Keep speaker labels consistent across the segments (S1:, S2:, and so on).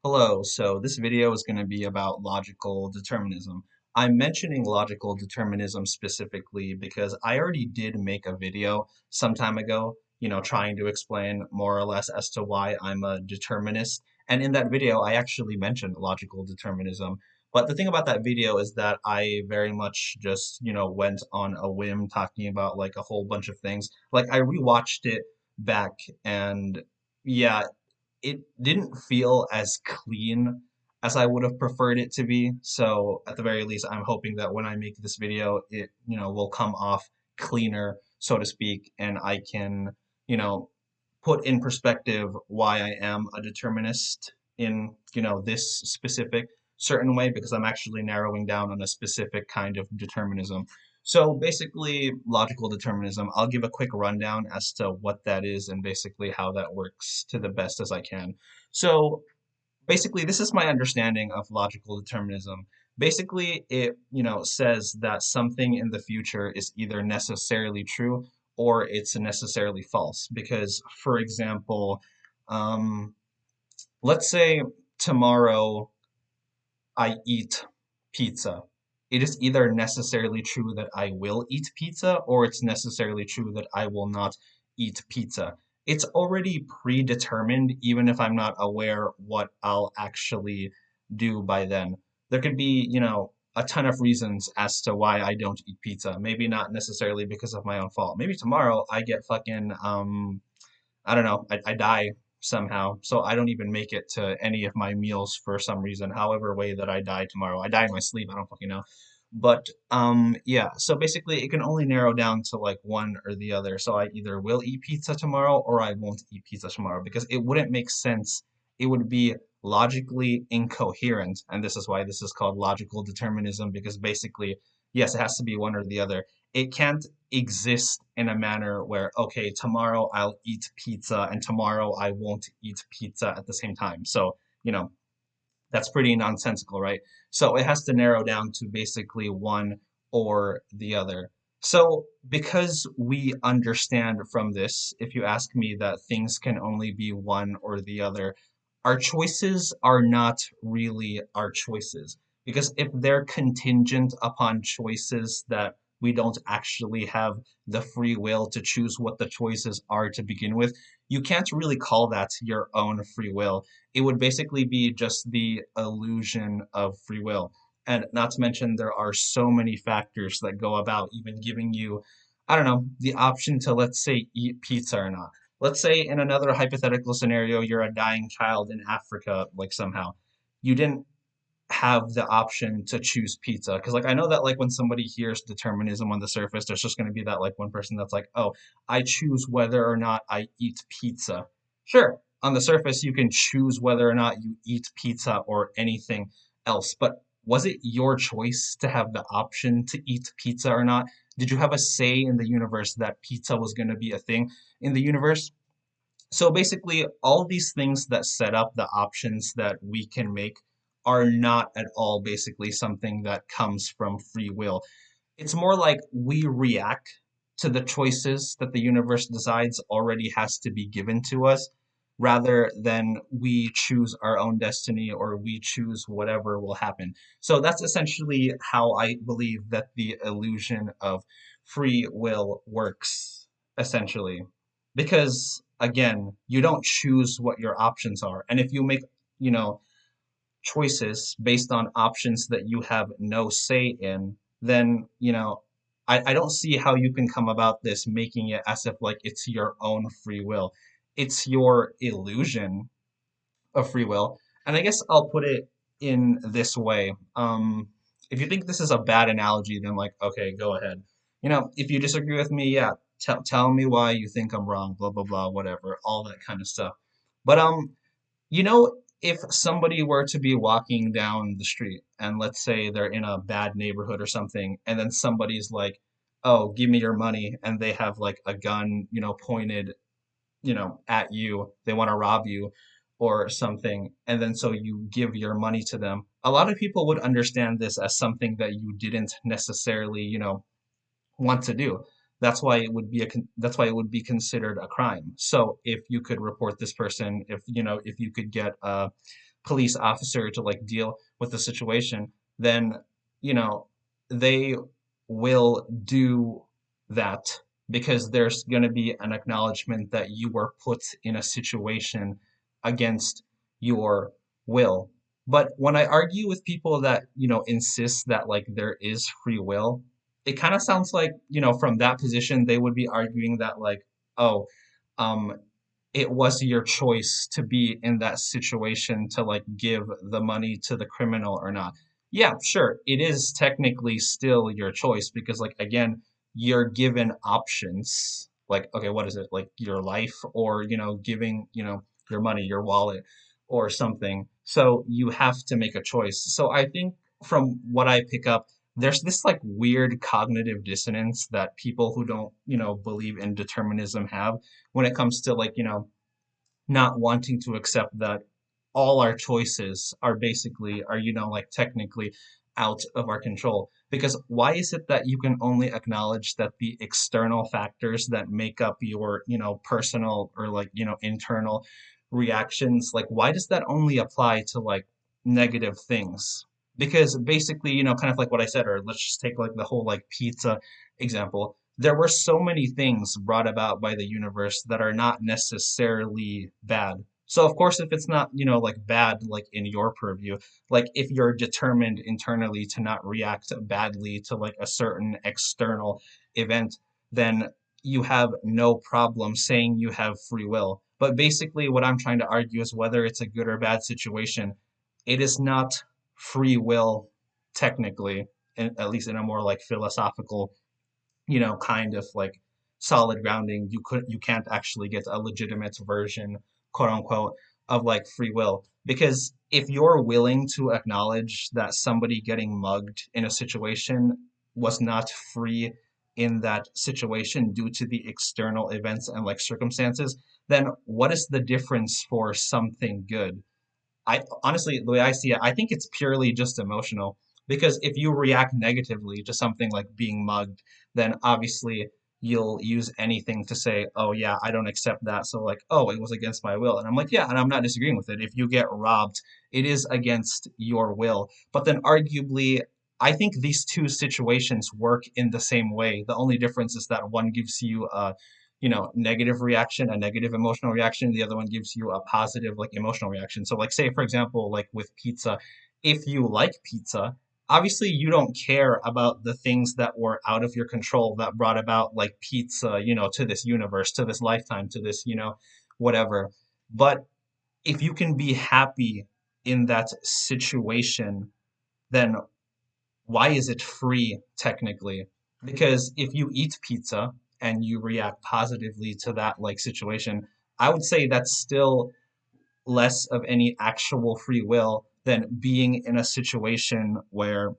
S1: Hello, so this video is going to be about logical determinism. I'm mentioning logical determinism specifically because I already did make a video some time ago, trying to explain more or less as to why I'm a determinist. And in that video, I actually mentioned logical determinism. But the thing about that video is that I very much just, went on a whim talking about like a whole bunch of things. Like I rewatched it back and yeah, it didn't feel as clean as I would have preferred it to be. So at the very least, I'm hoping that when I make this video, it, will come off cleaner, so to speak, and I can, you know, put in perspective why I am a determinist in, this specific certain way because I'm actually narrowing down on a specific kind of determinism. So basically, logical determinism, I'll give a quick rundown as to what that is and basically how that works to the best as I can. So basically, this is my understanding of logical determinism. Basically, it, says that something in the future is either necessarily true or it's necessarily false. Because, for example, um, let's say tomorrow I eat pizza. It is either necessarily true that I will eat pizza or it's necessarily true that I will not eat pizza. It's already predetermined, even if I'm not aware what I'll actually do by then. There could be, a ton of reasons as to why I don't eat pizza. Maybe not necessarily because of my own fault. Maybe tomorrow I get fucking I don't know, I die somehow. So I don't even make it to any of my meals for some reason, however way that I die tomorrow. I die in my sleep, I don't fucking know. But yeah, so basically it can only narrow down to like one or the other. So I either will eat pizza tomorrow or I won't eat pizza tomorrow because it wouldn't make sense. It would be logically incoherent, and this is why this is called logical determinism because basically, yes, it has to be one or the other. It can't exist in a manner where, okay, tomorrow I'll eat pizza and tomorrow I won't eat pizza at the same time. So, that's pretty nonsensical, right? So it has to narrow down to basically one or the other. So, because we understand from this, if you ask me, that things can only be one or the other, our choices are not really our choices. Because if they're contingent upon choices that we don't actually have the free will to choose what the choices are to begin with, you can't really call that your own free will. It would basically be just the illusion of free will. And not to mention, there are so many factors that go about even giving you, I don't know, the option to, let's say, eat pizza or not. Let's say in another hypothetical scenario, you're a dying child in Africa, like somehow. You didn't have the option to choose pizza because like I know that like when somebody hears determinism on the surface there's just going to be that like one person that's like, oh, I choose whether or not I eat pizza. Sure, on the surface you can choose whether or not you eat pizza or anything else, but was it your choice to have the option to eat pizza or not? Did you have a say in the universe that pizza was going to be a thing in the universe? So basically, all these things that set up the options that we can make are not at all basically something that comes from free will. It's more like we react to the choices that the universe decides already has to be given to us, rather than we choose our own destiny or we choose whatever will happen. So that's essentially how I believe that the illusion of free will works, essentially. Because again, you don't choose what your options are. And if you make, you know, choices based on options that you have no say in, then, I don't see how you can come about this making it as if like it's your own free will. It's your illusion of free will. And I guess I'll put it in this way. If you think this is a bad analogy, then like, okay, go ahead. If you disagree with me, yeah, tell me why you think I'm wrong, blah, blah, blah, whatever, all that kind of stuff. But if somebody were to be walking down the street and let's say they're in a bad neighborhood or something, and then somebody's like, "Oh, give me your money," and they have like a gun, pointed, at you, they want to rob you or something, and then so you give your money to them. A lot of people would understand this as something that you didn't necessarily, want to do. That's why it would be considered a crime. So if you could report this person, if you could get police officer to like deal with the situation, then, you know, they will do that because there's going to be an acknowledgement that you were put in a situation against your will. But when I argue with people that, insist that like there is free will, it kind of sounds like, from that position, they would be arguing that like, oh, um, it was your choice to be in that situation to like give the money to the criminal or not. Yeah, sure, it is technically still your choice because like again, you're given options. Like, okay, what is it? Like your life or, giving, your money, your wallet or something. So you have to make a choice. So I think from what I pick up, there's this like weird cognitive dissonance that people who don't, believe in determinism have when it comes to like, not wanting to accept that all our choices are basically are like technically out of our control, because why is it that you can only acknowledge that the external factors that make up your personal or like internal reactions, like why does that only apply to like negative things? Because basically, kind of like what I said, or let's just take like the whole like pizza example. There were so many things brought about by the universe that are not necessarily bad. So of course, if it's not, like bad, like in your purview, like if you're determined internally to not react badly to like a certain external event, then you have no problem saying you have free will. But basically, what I'm trying to argue is whether it's a good or bad situation, it is not free will technically, at least in a more like philosophical, kind of like solid grounding. You can't actually get a legitimate version, quote unquote, of like free will. Because if you're willing to acknowledge that somebody getting mugged in a situation was not free in that situation due to the external events and like circumstances, then what is the difference for something good? I honestly, the way I see it, I think it's purely just emotional. Because if you react negatively to something like being mugged, then obviously you'll use anything to say, oh, yeah, I don't accept that. So, like, oh, it was against my will. And I'm like, yeah, and I'm not disagreeing with it. If you get robbed, it is against your will. But then, arguably, I think these two situations work in the same way. The only difference is that one gives you a negative reaction, a negative emotional reaction. The other one gives you a positive, like, emotional reaction. So, like, say, for example, like with pizza, if you like pizza, obviously you don't care about the things that were out of your control that brought about, like, pizza, to this universe, to this lifetime, to this, whatever. But if you can be happy in that situation, then why is it free technically? Because if you eat pizza and you react positively to that like situation, I would say that's still less of any actual free will than being in a situation where,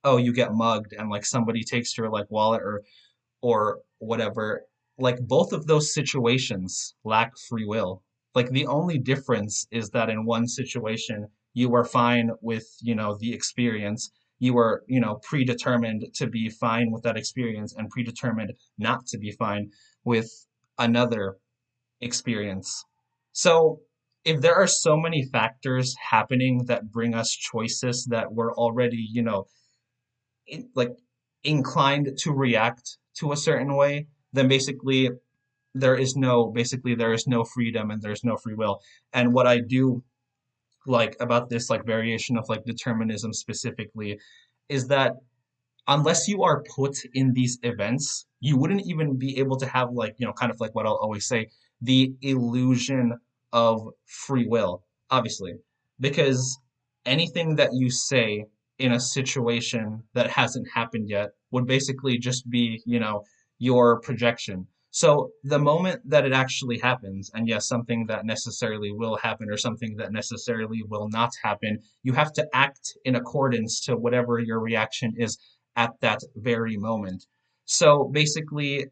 S1: oh, you get mugged and like somebody takes your like wallet or whatever. Like both of those situations lack free will. Like the only difference is that in one situation you were fine with, the experience. You were, predetermined to be fine with that experience and predetermined not to be fine with another experience. So if there are so many factors happening that bring us choices that we're already, like inclined to react to a certain way, then there is no freedom and there's no free will. And what I do like about this like variation of like determinism specifically is that unless you are put in these events, you wouldn't even be able to have like, kind of like what I'll always say, the illusion of free will, obviously, because anything that you say in a situation that hasn't happened yet would basically just be, your projection. So the moment that it actually happens, and yes, something that necessarily will happen or something that necessarily will not happen, you have to act in accordance to whatever your reaction is at that very moment. So basically,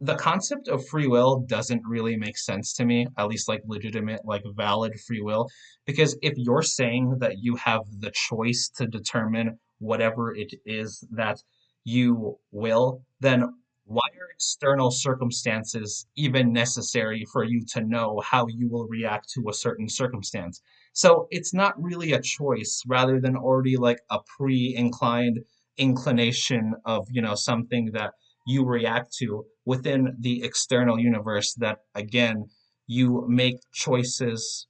S1: the concept of free will doesn't really make sense to me, at least like legitimate, like valid free will, because if you're saying that you have the choice to determine whatever it is that you will, then Why are external circumstances even necessary for you to know how you will react to a certain circumstance? So it's not really a choice rather than already like a pre-inclined inclination of, something that you react to within the external universe that again, you make choices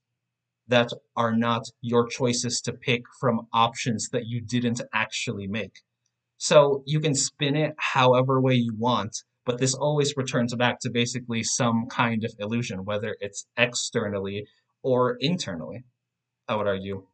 S1: that are not your choices to pick from options that you didn't actually make. So you can spin it however way you want, but this always returns back to basically some kind of illusion, whether it's externally or internally, I would argue.